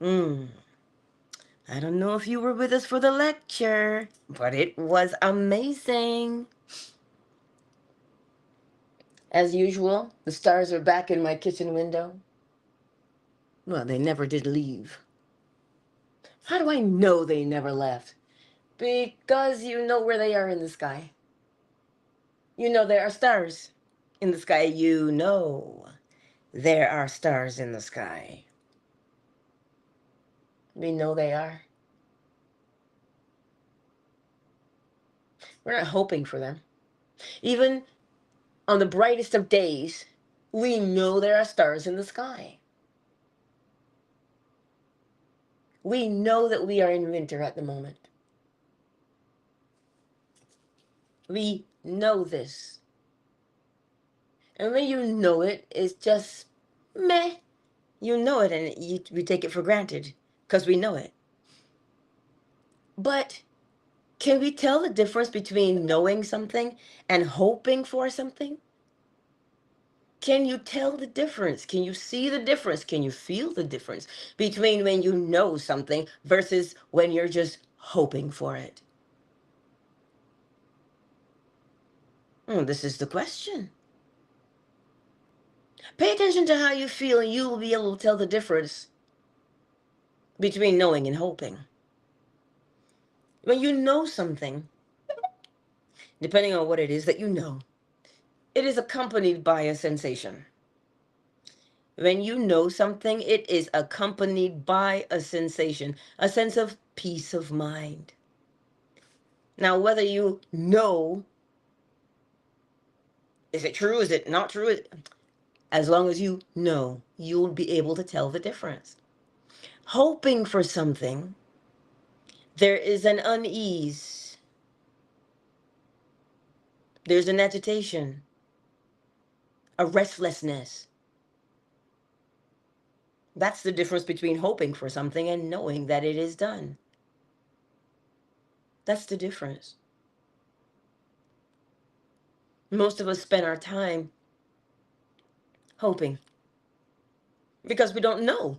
Mm. I don't know if you were with us for the lecture, but it was amazing. As usual, the stars are back in my kitchen window. Well, they never did leave. How do I know they never left? Because you know where they are in the sky. You know there are stars in the sky. You know there are stars in the sky. We know they are. We're not hoping for them. Even on the brightest of days, we know there are stars in the sky. We know that we are in winter at the moment. We know this. And when you know it, it's just meh. You know it and we take it for granted because we know it. But can we tell the difference between knowing something and hoping for something? Can you tell the difference? Can you see the difference? Can you feel the difference between when you know something versus when you're just hoping for it? This is the question. Pay attention to how you feel, and you will be able to tell the difference between knowing and hoping. When you know something, depending on what it is that you know, it is accompanied by a sensation. When you know something, it is accompanied by a sensation, a sense of peace of mind. Now, whether you know, is it true? Is it not true? As long as you know, you'll be able to tell the difference. Hoping for something, there is an unease, there's an agitation, a restlessness. That's the difference between hoping for something and knowing that it is done. That's the difference. Most of us spend our time hoping because we don't know,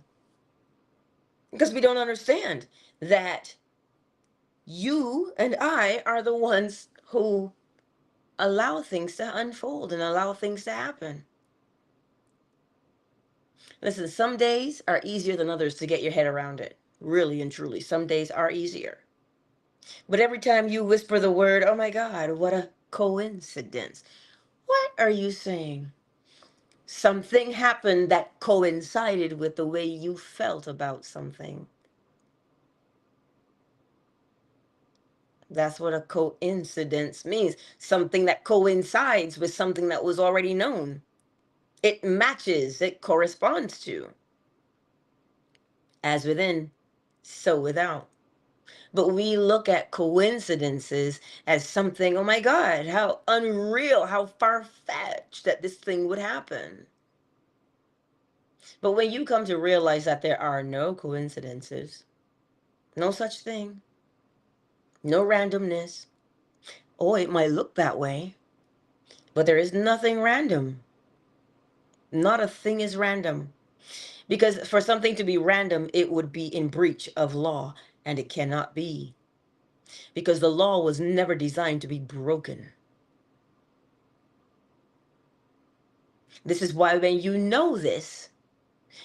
because we don't understand that you and I are the ones who allow things to unfold and allow things to happen. Listen, some days are easier than others to get your head around it. Really and truly, some days are easier. But every time you whisper the word, oh my God, what a coincidence. What are you saying? Something happened that coincided with the way you felt about something. That's what a coincidence means. Something that coincides with something that was already known. It matches, it corresponds to. As within, so without. But we look at coincidences as something, oh my God, how unreal, how far fetched that this thing would happen. But when you come to realize that there are no coincidences, no such thing, no randomness, oh, it might look that way, but there is nothing random. Not a thing is random. Because for something to be random, it would be in breach of law, and it cannot be. Because the law was never designed to be broken. This is why when you know this,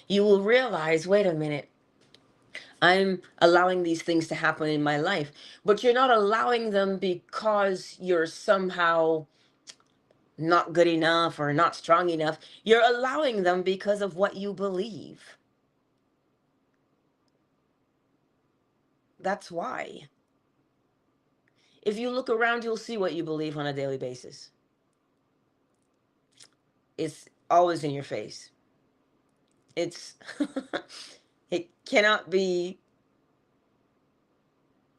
you will realize, wait a minute, I'm allowing these things to happen in my life. But you're not allowing them because you're somehow not good enough or not strong enough. You're allowing them because of what you believe. That's why. If you look around, you'll see what you believe on a daily basis. It's always in your face. It's it cannot be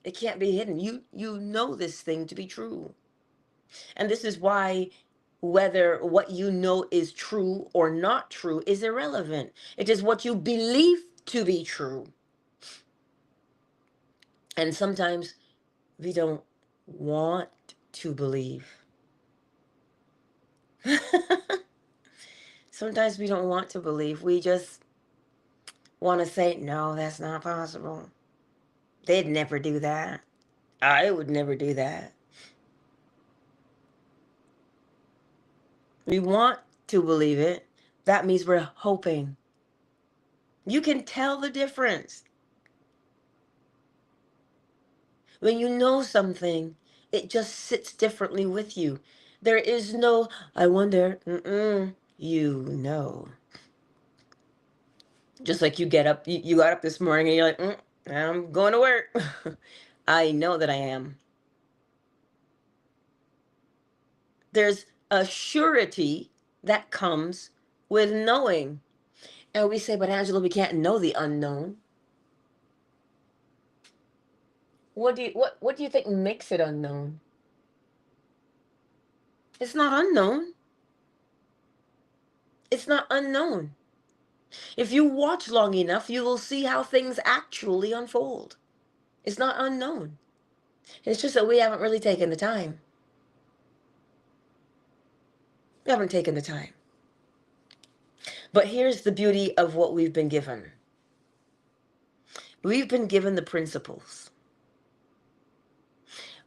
it can't be hidden. You know this thing to be true. And this is why whether what you know is true or not true is irrelevant. It is what you believe to be true. And sometimes we don't want to believe. Sometimes we don't want to believe. We just want to say, no, that's not possible. They'd never do that. I would never do that. We want to believe it. That means we're hoping. You can tell the difference. When you know something, it just sits differently with you. There is no, I wonder, you know. Just like you get up, you got up this morning and you're like, I'm going to work. I know that I am. There's a surety that comes with knowing. And we say, but Angela, we can't know the unknown. What do you think makes it unknown? It's not unknown. It's not unknown. If you watch long enough, you will see how things actually unfold. It's not unknown. It's just that we haven't really taken the time. We haven't taken the time. But here's the beauty of what we've been given. We've been given the principles.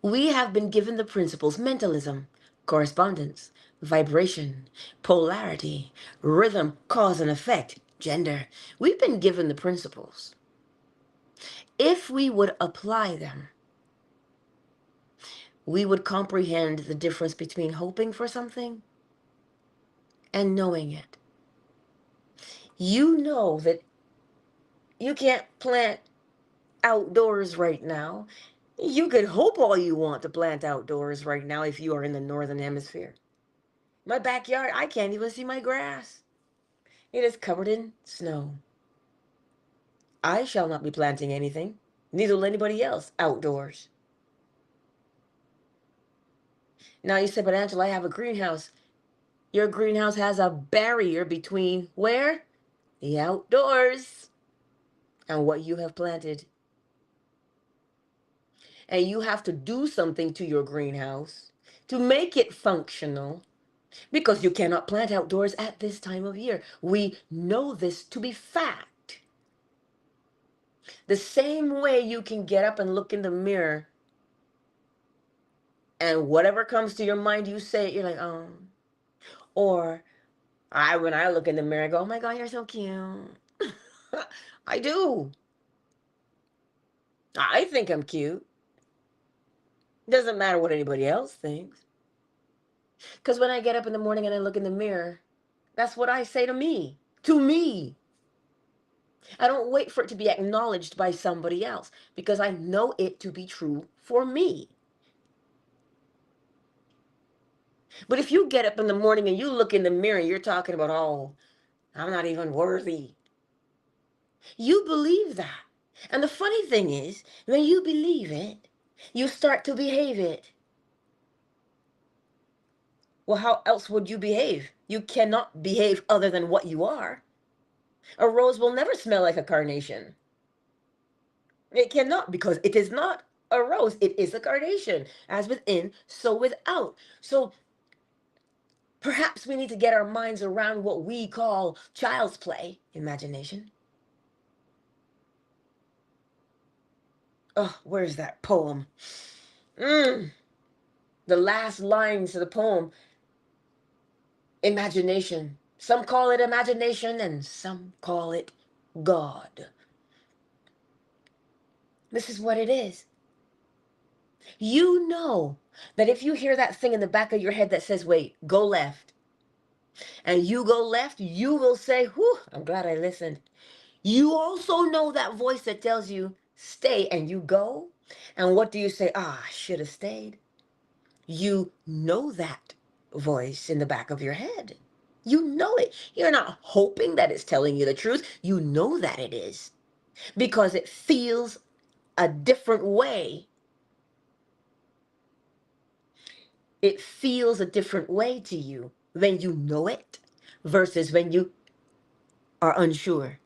We have been given the principles: mentalism, correspondence, vibration, polarity, rhythm, cause and effect, gender. We've been given the principles. If we would apply them, we would comprehend the difference between hoping for something and knowing it. You know that you can't plant outdoors right now. You could hope all you want to plant outdoors right now if you are in the northern hemisphere. My backyard, I can't even see my grass. It is covered in snow. I shall not be planting anything, neither will anybody else outdoors. Now you say, but Angela, I have a greenhouse. Your greenhouse has a barrier between where? The outdoors and what you have planted. And you have to do something to your greenhouse to make it functional, because you cannot plant outdoors at this time of year. We know this to be fact. The same way you can get up and look in the mirror and whatever comes to your mind, you say it, you're like, oh. Or when I look in the mirror, I go, oh my God, you're so cute. I do. I think I'm cute. Doesn't matter what anybody else thinks. Because when I get up in the morning and I look in the mirror, that's what I say to me. To me. I don't wait for it to be acknowledged by somebody else, because I know it to be true for me. But if you get up in the morning and you look in the mirror, you're talking about, oh, I'm not even worthy. You believe that. And the funny thing is, when you believe it, you start to behave it. Well, how else would you behave? You cannot behave other than what you are. A rose will never smell like a carnation. It cannot, because it is not a rose. It is a carnation. As within, so without. So perhaps we need to get our minds around what we call child's play, imagination. Oh, where's that poem? The last lines of the poem. Imagination. Some call it imagination and some call it God. This is what it is. You know that if you hear that thing in the back of your head that says, wait, go left, and you go left, you will say, whew, I'm glad I listened. You also know that voice that tells you, stay, and you go. And what do you say? Ah, I should have stayed. You know that voice in the back of your head. You know it. You're not hoping that it's telling you the truth. You know that it is, because it feels a different way. It feels a different way to you when you know it versus when you are unsure.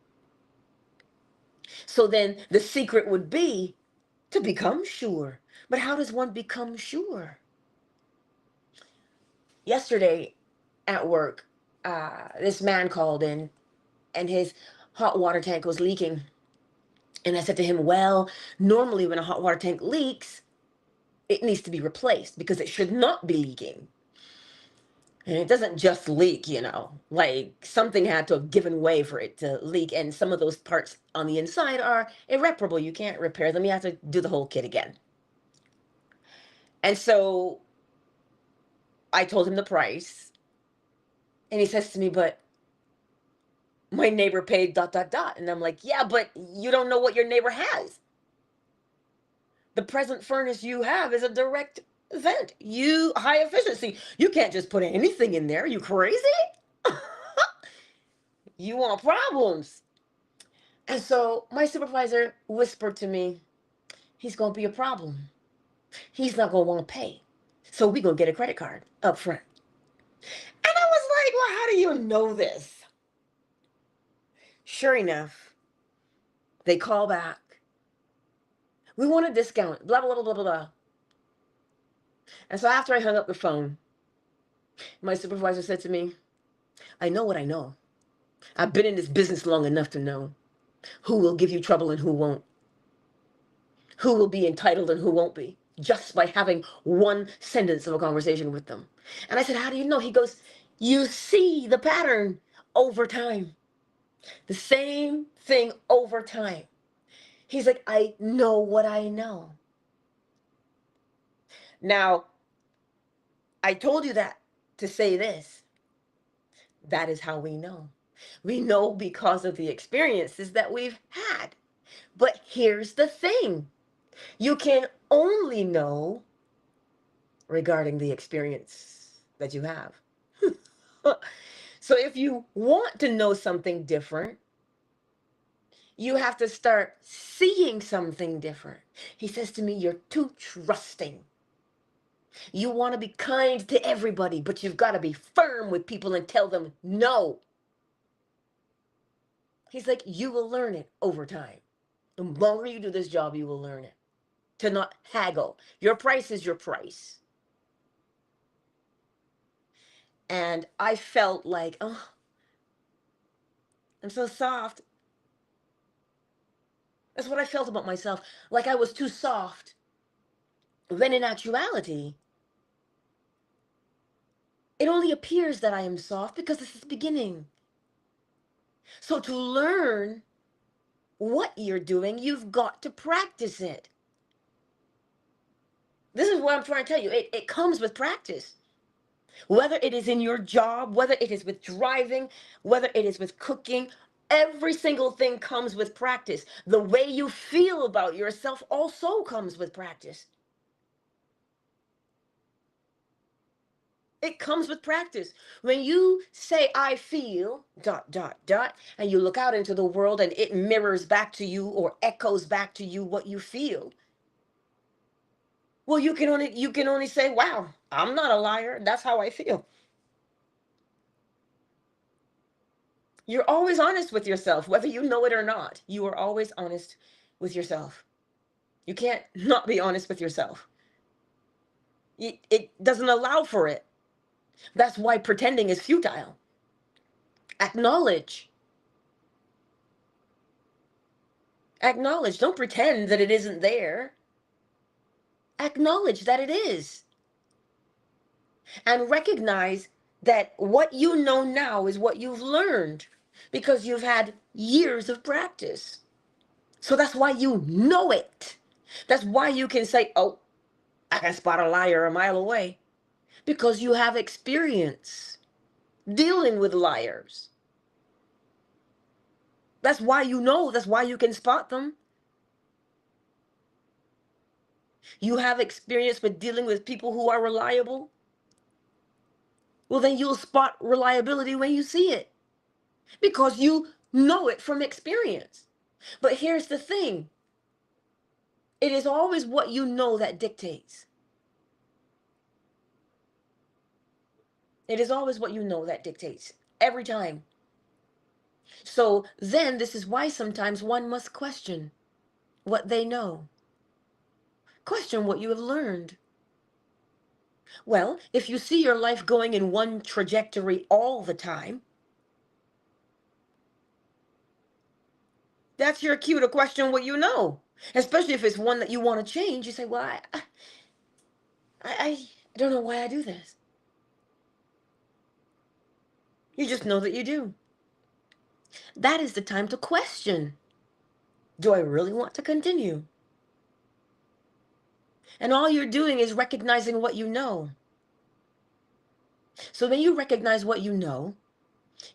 So then the secret would be to become sure. But how does one become sure? Yesterday at work, this man called in, and his hot water tank was leaking. And I said to him, well, normally when a hot water tank leaks, it needs to be replaced because it should not be leaking. And it doesn't just leak, like something had to have given way for it to leak. And some of those parts on the inside are irreparable. You can't repair them. You have to do the whole kit again. And so I told him the price. And he says to me, but my neighbor paid ... And I'm like, yeah, but you don't know what your neighbor has. The present furnace you have is a direct vent. High efficiency. You can't just put anything in there. You crazy? You want problems. And so my supervisor whispered to me, he's going to be a problem. He's not going to want to pay. So we're going to get a credit card up front. And I was like, well, how do you know this? Sure enough, they call back. We want a discount, blah, blah, blah, blah, blah. And so after I hung up the phone, my supervisor said to me, I know what I know. I've been in this business long enough to know who will give you trouble and who won't. Who will be entitled and who won't be, just by having one sentence of a conversation with them. And I said, how do you know? He goes, you see the pattern over time. The same thing over time. He's like, I know what I know. Now, I told you that to say this. That is how we know. We know because of the experiences that we've had. But here's the thing. You can only know regarding the experience that you have. So if you want to know something different, you have to start seeing something different. He says to me, you're too trusting. You want to be kind to everybody, but you've got to be firm with people and tell them no. He's like, you will learn it over time. The longer you do this job, you will learn it. To not haggle. Your price is your price. And I felt like, oh, I'm so soft. That's what I felt about myself. Like I was too soft. When in actuality, it only appears that I am soft because this is the beginning. So to learn what you're doing, you've got to practice it. This is what I'm trying to tell you. It comes with practice. Whether it is in your job, whether it is with driving, whether it is with cooking, every single thing comes with practice. The way you feel about yourself also comes with practice. It comes with practice. When you say, I feel, ... and you look out into the world and it mirrors back to you or echoes back to you what you feel. Well, you can only say, wow, I'm not a liar. That's how I feel. You're always honest with yourself, whether you know it or not. You are always honest with yourself. You can't not be honest with yourself. It doesn't allow for it. That's why pretending is futile. Acknowledge. Acknowledge. Don't pretend that it isn't there. Acknowledge that it is. And recognize that what you know now is what you've learned because you've had years of practice. So that's why you know it. That's why you can say, oh, I can spot a liar a mile away. Because you have experience dealing with liars. That's why you know. That's why you can spot them. You have experience with dealing with people who are reliable. Well, then you'll spot reliability when you see it. Because you know it from experience. But here's the thing. It is always what you know that dictates. It is always what you know that dictates. Every time. So then this is why sometimes one must question what they know. Question what you have learned. Well, if you see your life going in one trajectory all the time, That's your cue to question what you know. Especially if it's one that you want to change. You say, well, I don't know why I do this. You just know that you do. That is the time to question. Do I really want to continue? And all you're doing is recognizing what you know. So when you recognize what you know,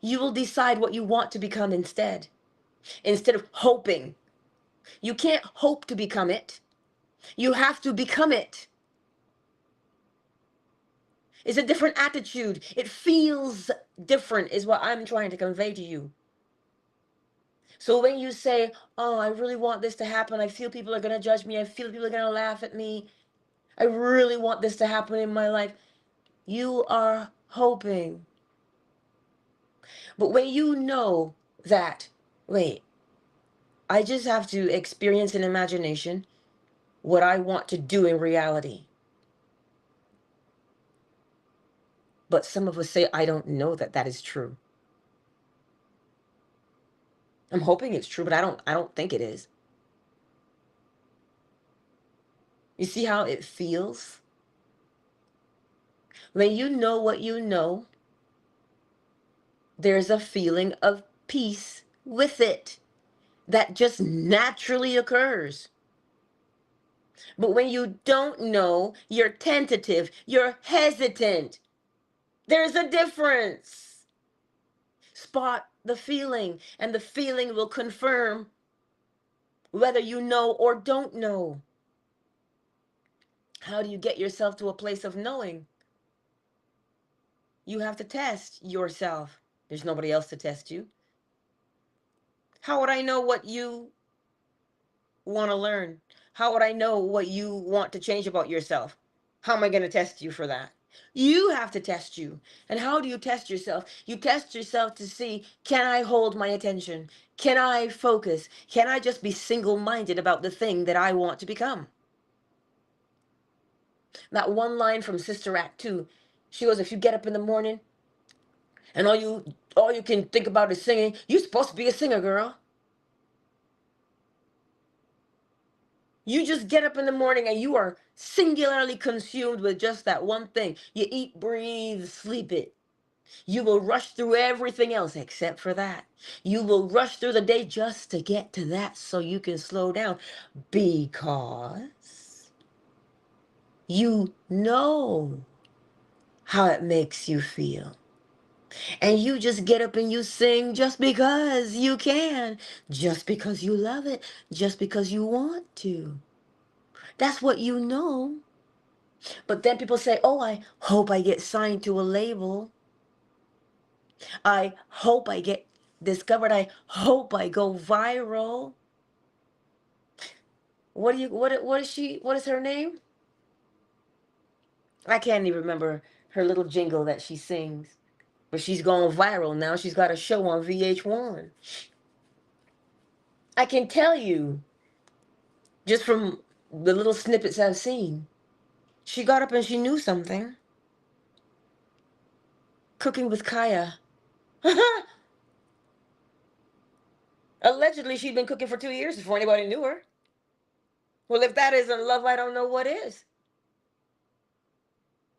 you will decide what you want to become instead of hoping. You can't hope to become it. You have to become it. It's a different attitude. It feels different, is what I'm trying to convey to you. So when you say, oh, I really want this to happen, I feel people are going to judge me, I feel people are going to laugh at me, I really want this to happen in my life, you are hoping. But when you know that, wait, I just have to experience in imagination what I want to do in reality. But some of us say, I don't know that that is true. I'm hoping it's true, but I don't think it is. You see how it feels? When you know what you know, there's a feeling of peace with it that just naturally occurs. But when you don't know, you're tentative, you're hesitant. There's a difference. Spot the feeling, and the feeling will confirm whether you know or don't know. How do you get yourself to a place of knowing? You have to test yourself. There's nobody else to test you. How would I know what you want to learn? How would I know what you want to change about yourself? How am I going to test you for that? You have to test you. And how do you test yourself? You test yourself to see, can I hold my attention? Can I focus? Can I just be single-minded about the thing that I want to become? That one line from Sister Act 2, she goes, if you get up in the morning and all you can think about is singing, you're supposed to be a singer, girl. You just get up in the morning and you are singularly consumed with just that one thing. You eat, breathe, sleep it. You will rush through everything else except for that. You will rush through the day just to get to that so you can slow down because you know how it makes you feel. And you just get up and you sing just because you can, just because you love it, just because you want to. That's what you know. But then people say, oh, I hope I get signed to a label. I hope I get discovered. I hope I go viral. What is her name? I can't even remember her little jingle that she sings. But she's gone viral now. She's got a show on VH1. I can tell you, just from the little snippets I've seen, she got up and she knew something. Cooking with Kaya. Allegedly, she'd been cooking for 2 years before anybody knew her. Well, if that isn't love, I don't know what is.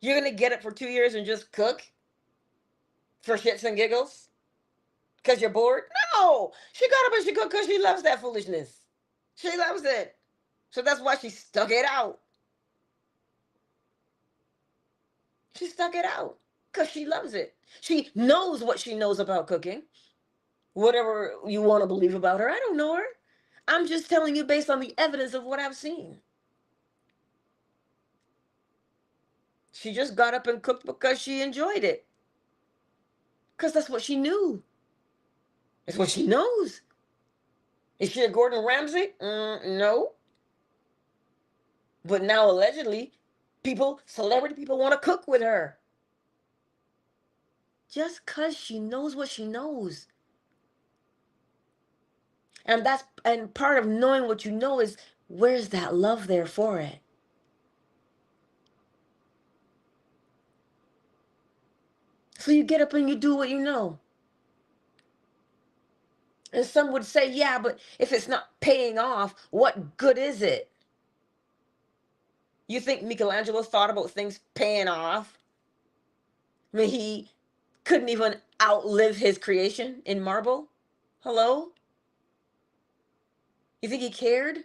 You're going to get up for 2 years and just cook for shits and giggles? Because you're bored? No! She got up and she cooked because she loves that foolishness. She loves it. So that's why she stuck it out. She stuck it out because she loves it. She knows what she knows about cooking. Whatever you want to believe about her, I don't know her. I'm just telling you based on the evidence of what I've seen. She just got up and cooked because she enjoyed it. Because that's what she knew. It's what she knows. Is she a Gordon Ramsay? No. But now allegedly, celebrity people want to cook with her. Just because she knows what she knows. And part of knowing what you know is, where's that love there for it? So you get up and you do what you know. And some would say, yeah, but if it's not paying off, what good is it? You think Michelangelo thought about things paying off? I mean, he couldn't even outlive his creation in marble. Hello? You think he cared?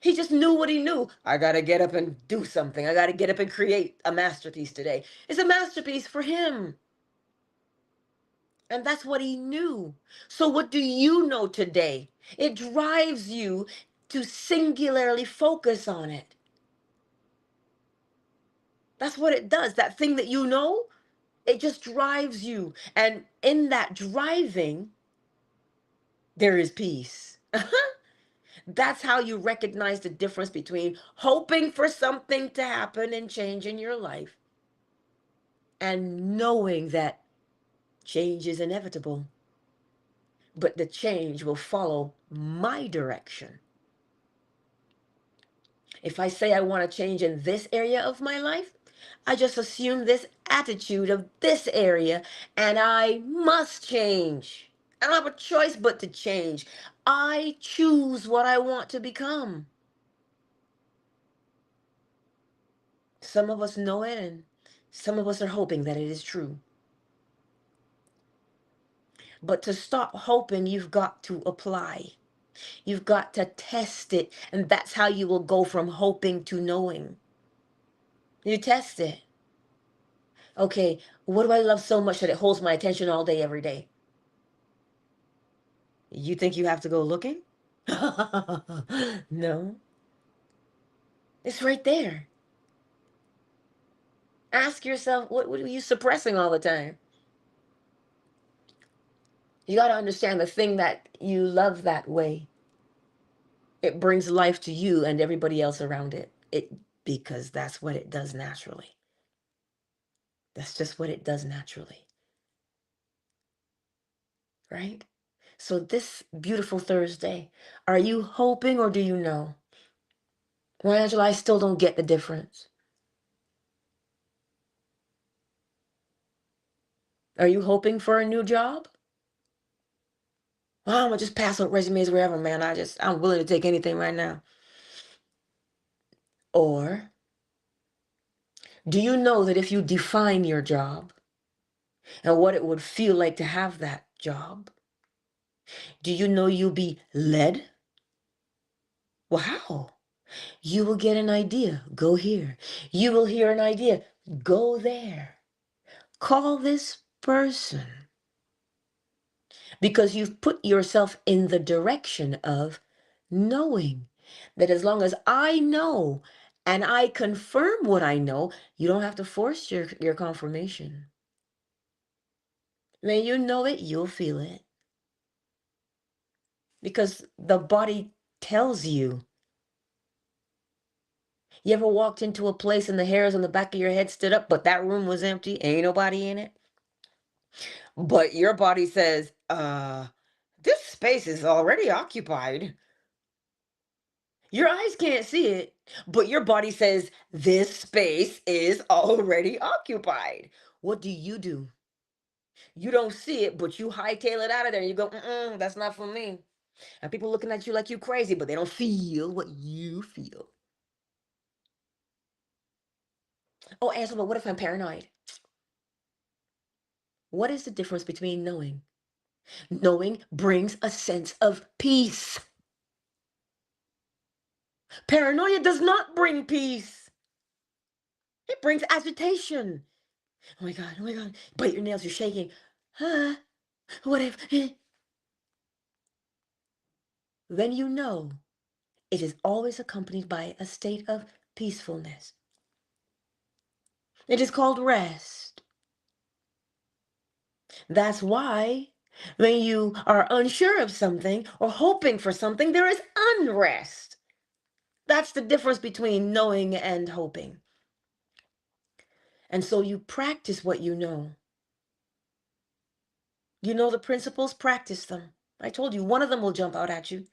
He just knew what he knew. I got to get up and do something. I got to get up and create a masterpiece today. It's a masterpiece for him. And that's what he knew. So, what do you know today? It drives you to singularly focus on it. That's what it does. That thing that you know, it just drives you. And in that driving, there is peace. That's how you recognize the difference between hoping for something to happen and change in your life and knowing that change is inevitable, but the change will follow my direction. If I say I want to change in this area of my life, I just assume this attitude of this area and I must change. I don't have a choice but to change. I choose what I want to become. Some of us know it and some of us are hoping that it is true. But to stop hoping, you've got to apply. You've got to test it. And that's how you will go from hoping to knowing. You test it. Okay, what do I love so much that it holds my attention all day, every day? You think you have to go looking? No, it's right there. Ask yourself, what are you suppressing all the time? You got to understand the thing that you love that way. It brings life to you and everybody else around it. Because that's what it does naturally. That's just what it does naturally. Right? So this beautiful Thursday, are you hoping or do you know? Well, Angela, I still don't get the difference. Are you hoping for a new job? Oh, I'm gonna just pass out resumes wherever, man. I'm willing to take anything right now. Or do you know that if you define your job and what it would feel like to have that job, do you know you'll be led? Well, how? You will get an idea. Go here. You will hear an idea. Go there. Call this person. Because you've put yourself in the direction of knowing that as long as I know and I confirm what I know, you don't have to force your confirmation. When you know it, you'll feel it. Because the body tells you. You ever walked into a place and the hairs on the back of your head stood up, but that room was empty, ain't nobody in it? But your body says, this space is already occupied. Your eyes can't see it, but your body says this space is already occupied. What do? You don't see it, but you hightail it out of there. You go, that's not for me. And people looking at you like you crazy, but they don't feel what you feel. Oh, Angela, but what if I'm paranoid? What is the difference between knowing? Knowing brings a sense of peace. Paranoia does not bring peace. It brings agitation. Oh my God, oh my God. Bite your nails, you're shaking. Huh? What if? Then you know it is always accompanied by a state of peacefulness. It is called rest. That's why when you are unsure of something or hoping for something, there is unrest. That's the difference between knowing and hoping. And so you practice what you know. You know the principles, practice them. I told you, one of them will jump out at you.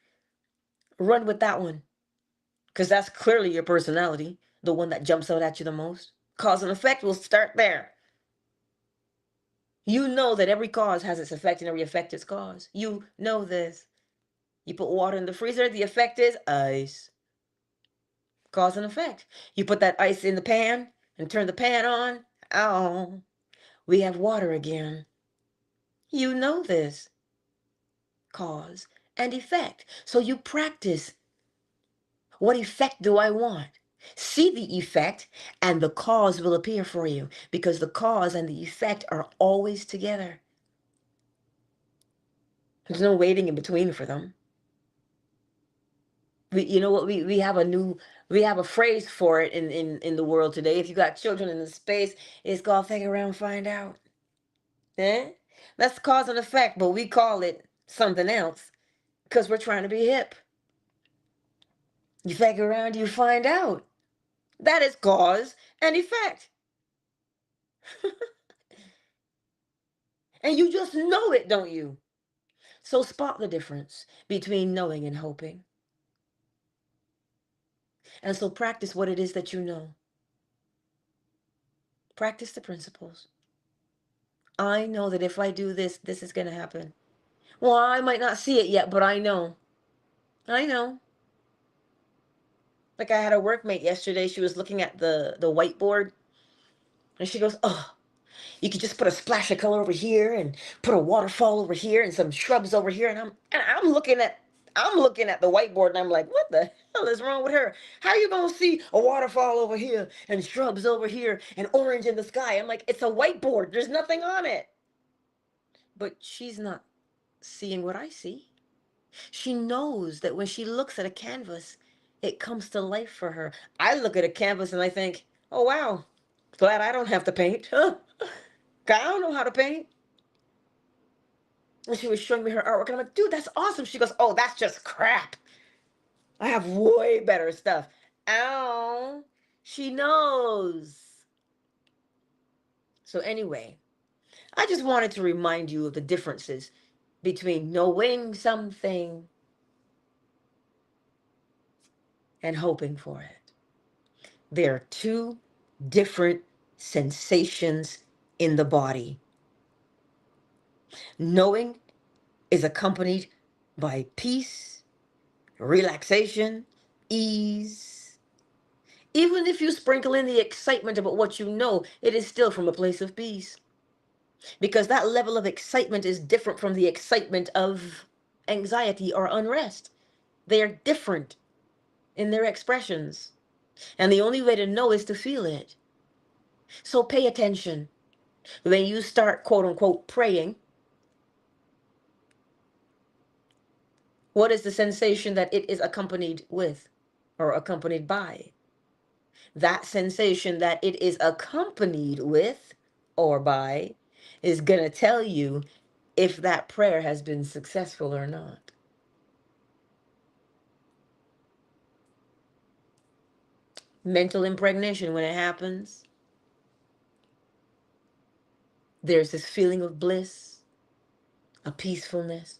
Run with that one. Because that's clearly your personality, the one that jumps out at you the most. Cause and effect will start there. You know that every cause has its effect and every effect its cause. You know this. You put water in the freezer, the effect is ice. Cause and effect. You put that ice in the pan and turn the pan on. Oh, we have water again. You know this. Cause and effect. So you practice. What effect do I want? See the effect, and the cause will appear for you, because the cause and the effect are always together. There's no waiting in between for them. You know what, we have a phrase for it in the world today. If you got children in the space, it's called figure around, find out. Eh? That's cause and effect, but we call it something else because we're trying to be hip. You figure around, you find out. That is cause and effect. And you just know it, don't you? So spot the difference between knowing and hoping. And so practice what it is that you know. Practice the principles. I know that if I do this, this is going to happen. Well, I might not see it yet, but I know. I know. Like I had a workmate yesterday. She was looking at the whiteboard, and she goes, "Oh, you could just put a splash of color over here and put a waterfall over here and some shrubs over here." And I'm looking at the whiteboard, and I'm like, "What the hell is wrong with her? How are you gonna see a waterfall over here and shrubs over here and orange in the sky?" I'm like, "It's a whiteboard. There's nothing on it." But she's not seeing what I see. She knows that when she looks at a canvas, it comes to life for her. I look at a canvas and I think, "Oh wow, glad I don't have to paint." Huh? I don't know how to paint. And she was showing me her artwork, and I'm like, "Dude, that's awesome." She goes, "Oh, that's just crap. I have way better stuff." Ow. She knows. So anyway, I just wanted to remind you of the differences between knowing something and hoping for it. There are two different sensations in the body. Knowing is accompanied by peace, relaxation, ease. Even if you sprinkle in the excitement about what you know, it is still from a place of peace. Because that level of excitement is different from the excitement of anxiety or unrest. They are different in their expressions. And the only way to know is to feel it. So pay attention. When you start, quote unquote, praying, what is the sensation that it is accompanied with or accompanied by? That sensation that it is accompanied with or by is going to tell you if that prayer has been successful or not. Mental impregnation, when it happens, there's this feeling of bliss, a peacefulness.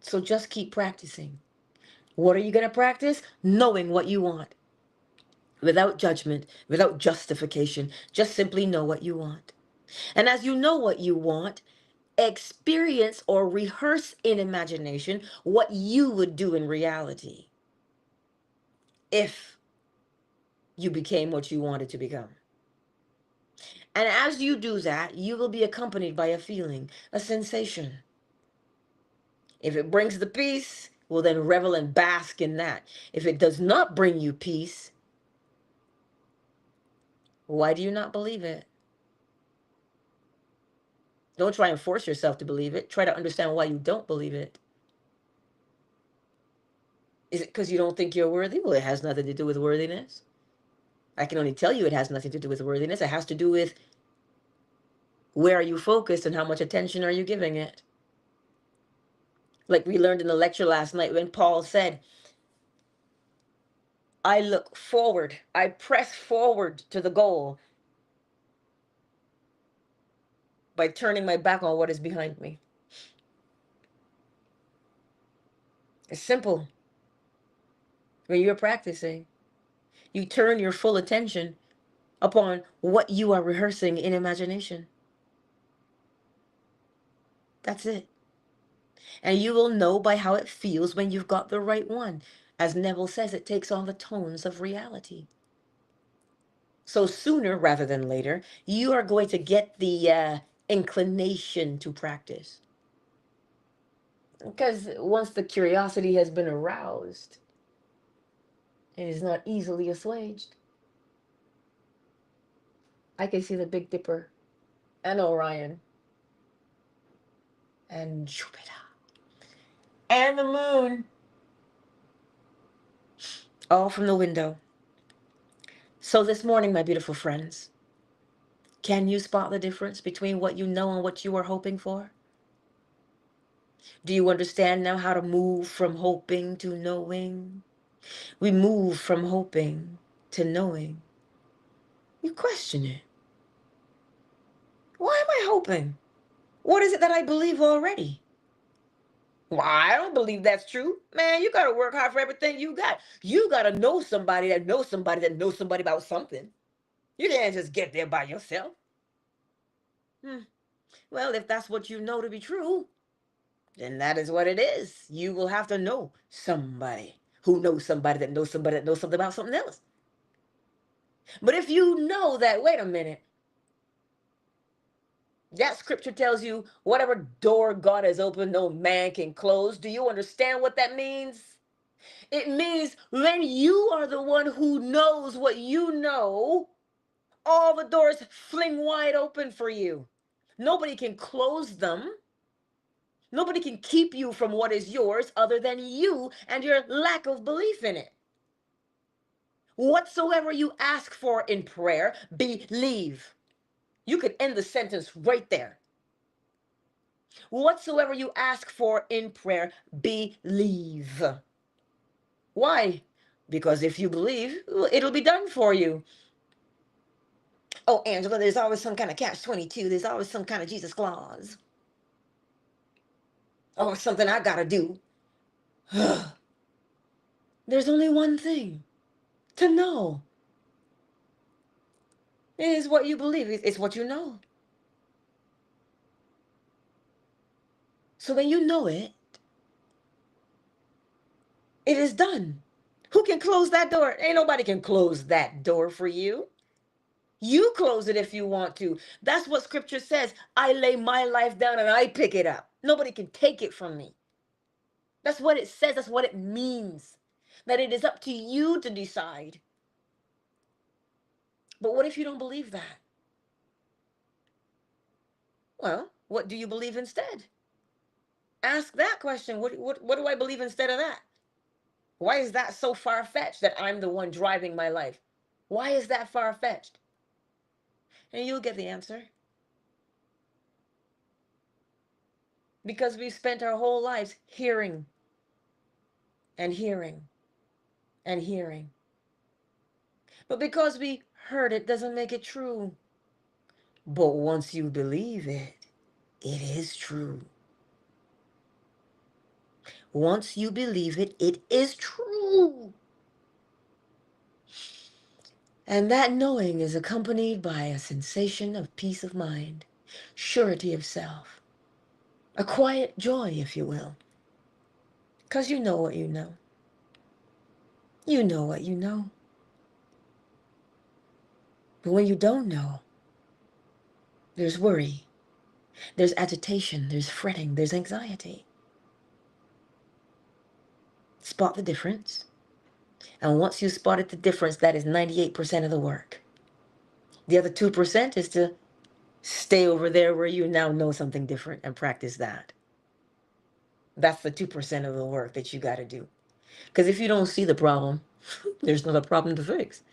So just keep practicing. What are you going to practice? Knowing what you want. Without judgment, without justification. Just simply know what you want. And as you know what you want, experience or rehearse in imagination what you would do in reality if you became what you wanted to become. And as you do that, you will be accompanied by a feeling, a sensation. If it brings the peace, well, then revel and bask in that. If it does not bring you peace, why do you not believe it? Don't try and force yourself to believe it. Try to understand why you don't believe it. Is it because you don't think you're worthy? Well, it has nothing to do with worthiness. I can only tell you it has nothing to do with worthiness. It has to do with where are you focused and how much attention are you giving it. Like we learned in the lecture last night when Paul said, I look forward, I press forward to the goal by turning my back on what is behind me. It's simple. When you're practicing, you turn your full attention upon what you are rehearsing in imagination. That's it. And you will know by how it feels when you've got the right one. As Neville says, it takes on the tones of reality. So sooner rather than later, you are going to get the inclination to practice. Because once the curiosity has been aroused, it is not easily assuaged. I can see the Big Dipper and Orion and Jupiter and the moon all from the window. So this morning, my beautiful friends, can you spot the difference between what you know and what you are hoping for? Do you understand now how to move from hoping to knowing? We move from hoping to knowing. You question it. Why am I hoping? What is it that I believe already? Well, I don't believe that's true. Man, you got to work hard for everything you got. You got to know somebody that knows somebody that knows somebody about something. You can't just get there by yourself. Well, if that's what you know to be true, then that is what it is. You will have to know somebody who knows somebody that knows somebody that knows something about something else. But if you know that, wait a minute, that scripture tells you whatever door God has opened, no man can close. Do you understand what that means? It means when you are the one who knows what you know, all the doors fling wide open for you. Nobody can close them. Nobody can keep you from what is yours other than you and your lack of belief in it. Whatsoever you ask for in prayer, believe. You could end the sentence right there. Whatsoever you ask for in prayer, believe. Why? Because if you believe, it'll be done for you. Oh, Angela, there's always some kind of catch-22. There's always some kind of Jesus clause. Oh, something I gotta do. There's only one thing to know. It is what you believe. It's what you know. So when you know it, it is done. Who can close that door? Ain't nobody can close that door for you. You close it if you want to. That's what scripture says. I lay my life down and I pick it up. Nobody can take it from me. That's what it says. That's what it means. That it is up to you to decide. But what if you don't believe that? Well, what do you believe instead? Ask that question. What do I believe instead of that? Why is that so far-fetched that I'm the one driving my life? Why is that far-fetched? And you'll get the answer. Because we've spent our whole lives hearing and hearing and hearing. But because we heard it doesn't make it true. But once you believe it, it is true. Once you believe it, it is true. And that knowing is accompanied by a sensation of peace of mind, surety of self, a quiet joy, if you will. Because you know what you know. You know what you know. But when you don't know, there's worry, there's agitation, there's fretting, there's anxiety. Spot the difference. And once you spotted the difference, that is 98% of the work. The other 2% is to stay over there where you now know something different and practice that. That's the 2% of the work that you got to do. Because if you don't see the problem, there's not a problem to fix.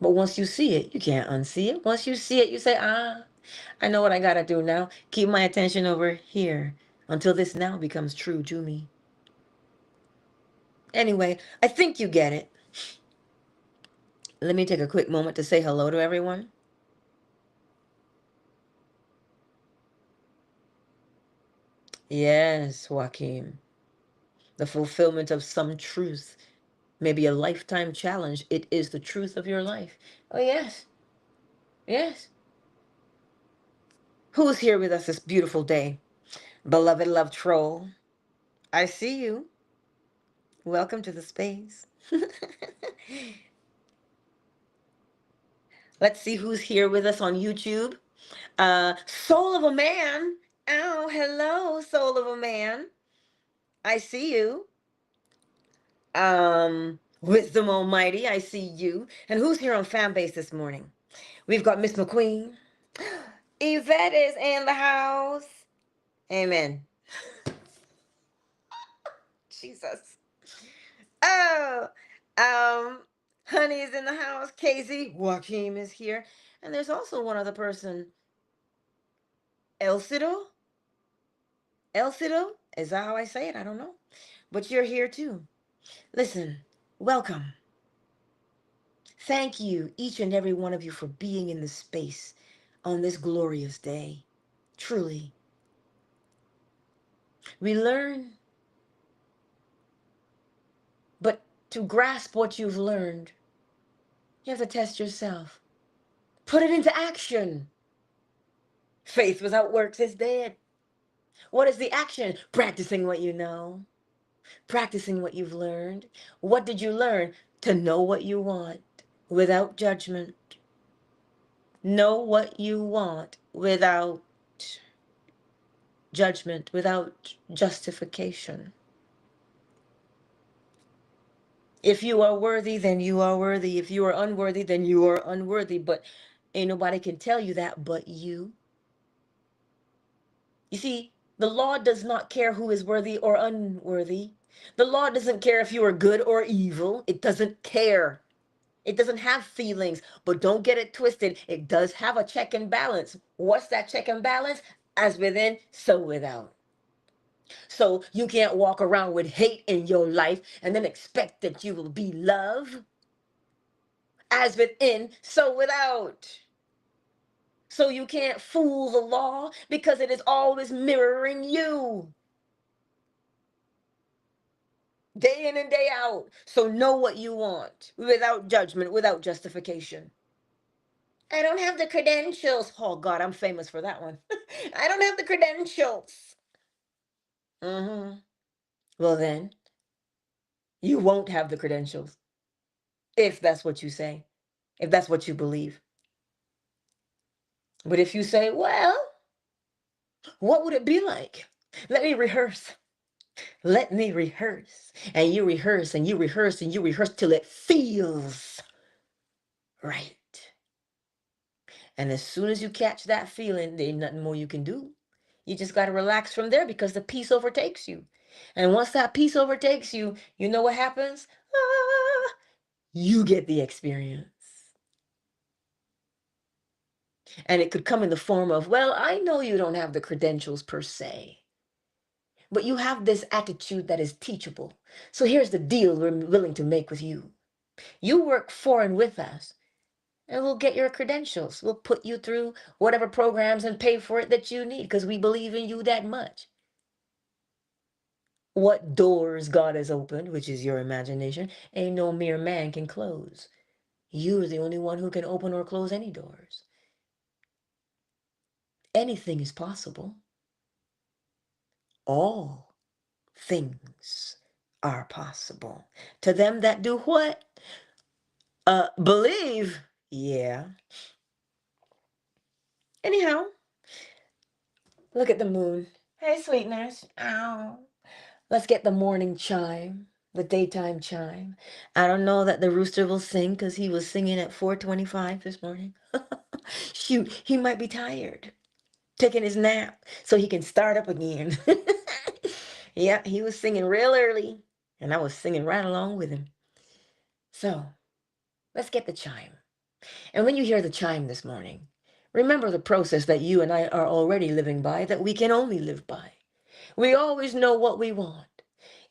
But once you see it, you can't unsee it. Once you see it, you say, I know what I got to do now. Keep my attention over here until this now becomes true to me. Anyway, I think you get it. Let me take a quick moment to say hello to everyone. Yes, Joaquin. The fulfillment of some truth, maybe a lifetime challenge. It is the truth of your life. Oh, yes. Yes. Who's here with us this beautiful day? Beloved love troll, I see you. Welcome to the space. Let's see who's here with us on YouTube. Soul of a man. Oh, hello, soul of a man. I see you. Wisdom Almighty, I see you. And who's here on fan base this morning? We've got Miss McQueen. Yvette is in the house. Amen. Jesus. Oh, um, Honey is in the house. Casey, Joaquin is here. And there's also one other person. Elcido? Elcido? Is that how I say it? I don't know. But you're here too. Listen, welcome. Thank you, each and every one of you, for being in this space on this glorious day. Truly. We learn, but to grasp what you've learned, you have to test yourself. Put it into action. Faith without works is dead. What is the action? Practicing what you know. Practicing what you've learned. What did you learn? To know what you want without judgment. Know what you want without judgment, without justification. If you are worthy, then you are worthy. If you are unworthy, then you are unworthy. But ain't nobody can tell you that but you. You see, the law does not care who is worthy or unworthy. The law doesn't care if you are good or evil. It doesn't care. It doesn't have feelings, but don't get it twisted. It does have a check and balance. What's that check and balance? As within, so without. So you can't walk around with hate in your life and then expect that you will be love. As within, so without. So you can't fool the law because it is always mirroring you. Day in and day out. So know what you want without judgment, without justification. I don't have the credentials. Oh God, I'm famous for that one. I don't have the credentials. Mm-hmm. Well then, you won't have the credentials if that's what you say, if that's what you believe. But if you say, well, what would it be like? Let me rehearse. Let me rehearse. And you rehearse and you rehearse and you rehearse till it feels right. And as soon as you catch that feeling, there ain't nothing more you can do. You just got to relax from there because the peace overtakes you. And once that peace overtakes you, you know what happens? Ah, you get the experience. And it could come in the form of, well, I know you don't have the credentials per se, but you have this attitude that is teachable. So here's the deal we're willing to make with you. You work for and with us, and we'll get your credentials. We'll put you through whatever programs and pay for it that you need because we believe in you that much. What doors God has opened, which is your imagination, ain't no mere man can close. You're the only one who can open or close any doors. Anything is possible. All things are possible. To them that do what? Believe. Yeah. Anyhow, look at the moon. Hey, sweetness. Ow. Let's get the morning chime, the daytime chime. I don't know that the rooster will sing because he was singing at 4:25 this morning. Shoot, he might be tired, taking his nap so he can start up again. Yeah, he was singing real early, and I was singing right along with him. So let's get the chime. And when you hear the chime this morning, remember the process that you and I are already living by, that we can only live by. We always know what we want.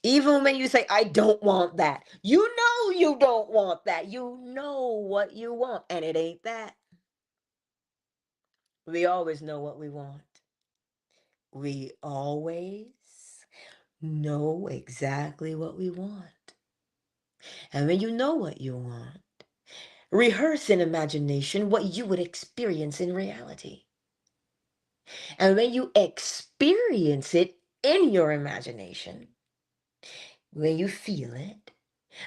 Even when you say, I don't want that, you know you don't want that. You know what you want, and it ain't that. We always know what we want. We always know exactly what we want. And when you know what you want, rehearse in imagination what you would experience in reality. And when you experience it in your imagination, when you feel it,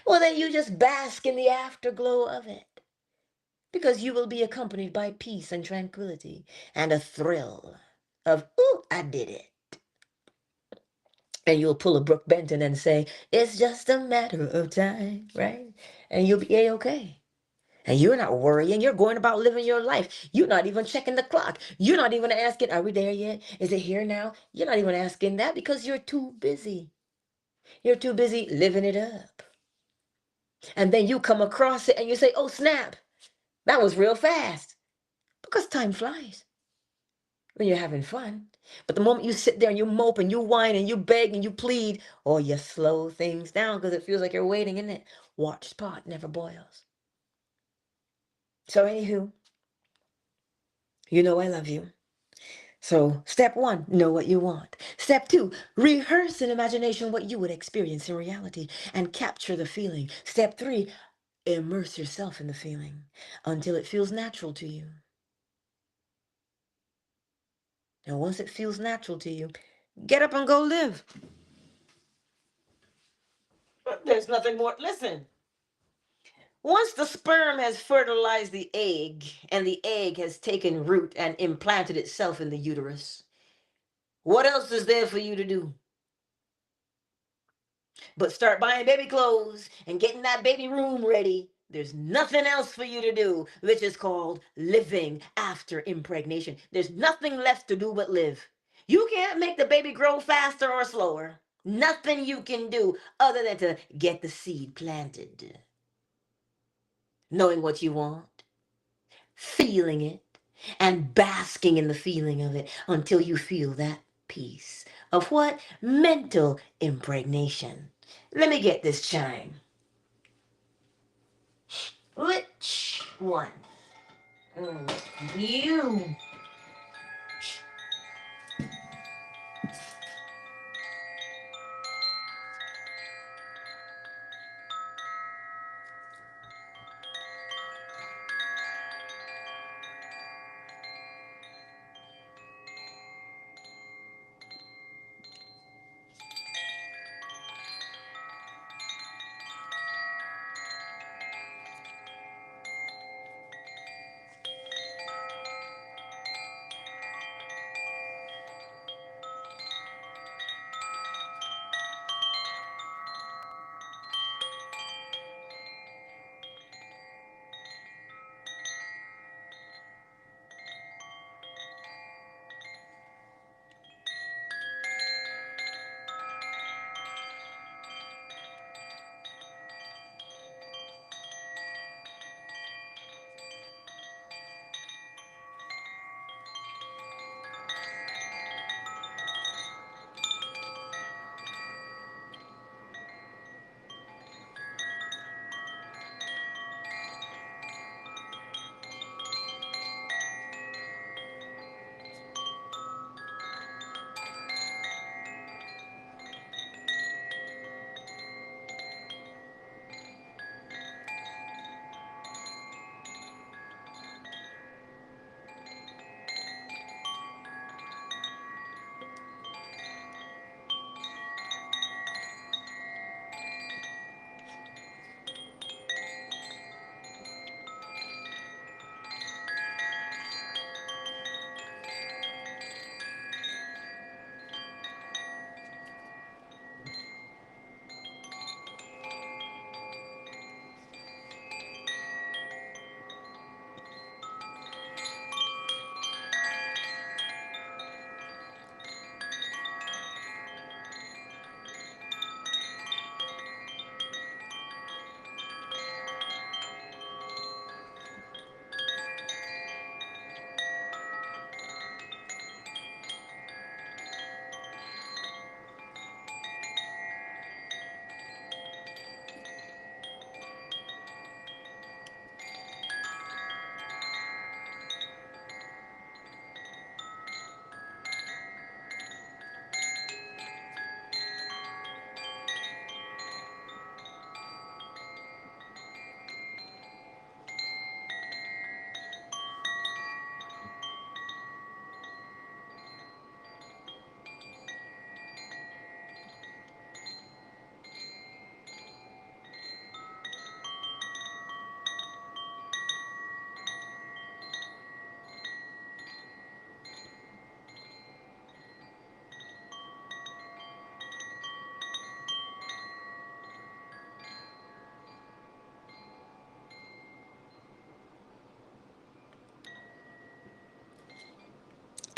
well, then you just bask in the afterglow of it. Because you will be accompanied by peace and tranquility and a thrill of, ooh, I did it. And you'll pull a Brooke Benton and say, it's just a matter of time, right? And you'll be A-okay. And you're not worrying. You're going about living your life. You're not even checking the clock. You're not even asking, are we there yet? Is it here now? You're not even asking that because you're too busy. You're too busy living it up. And then you come across it and you say, oh, snap. That was real fast. Because time flies when you're having fun. But the moment you sit there and you mope and you whine and you beg and you plead, or you slow things down because it feels like you're waiting, isn't it? Watch pot never boils. So anywho, you know I love you. So step one, know what you want. Step two, rehearse in imagination what you would experience in reality and capture the feeling. Step three, immerse yourself in the feeling until it feels natural to you. And once it feels natural to you, get up and go live. There's nothing more. Listen, once the sperm has fertilized the egg and the egg has taken root and implanted itself in the uterus, what else is there for you to do? But start buying baby clothes and getting that baby room ready. There's nothing else for you to do, which is called living after impregnation. There's nothing left to do but live. You can't make the baby grow faster or slower. Nothing you can do other than to get the seed planted. Knowing what you want, feeling it, and basking in the feeling of it until you feel that peace of what? Mental impregnation. Let me get this chime. Which one? You.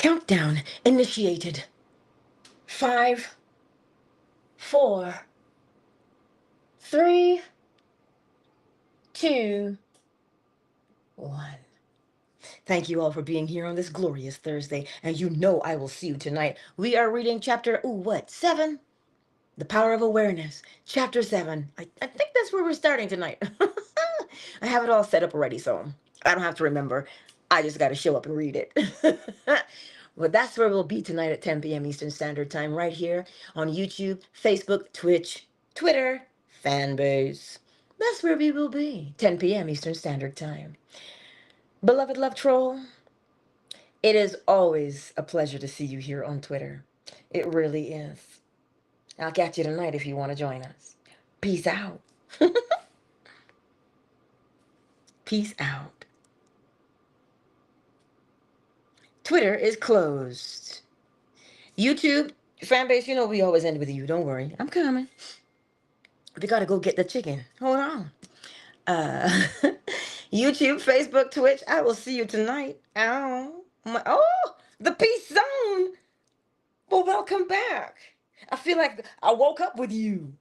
Countdown initiated. 5, 4, 3, 2, 1. Thank you all for being here on this glorious Thursday, and you know I will see you tonight. We are reading chapter, 7? The Power of Awareness, chapter 7. I think that's where we're starting tonight. I have it all set up already, so I don't have to remember. I just got to show up and read it. But that's where we'll be tonight at 10 p.m. Eastern Standard Time, right here on YouTube, Facebook, Twitch, Twitter, Fanbase. That's where we will be, 10 p.m. Eastern Standard Time. Beloved Love Troll, it is always a pleasure to see you here on Twitter. It really is. I'll catch you tonight if you want to join us. Peace out. Peace out. Twitter is closed. YouTube, Fanbase, you know we always end with you. Don't worry. I'm coming. We gotta go get the chicken. Hold on. Uh, YouTube, Facebook, Twitch. I will see you tonight. Ow. The peace zone. Well, welcome back. I feel like I woke up with you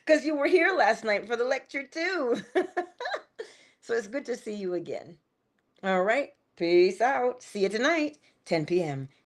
because you were here last night for the lecture too. So it's good to see you again. All right. Peace out. See you tonight, 10 p.m.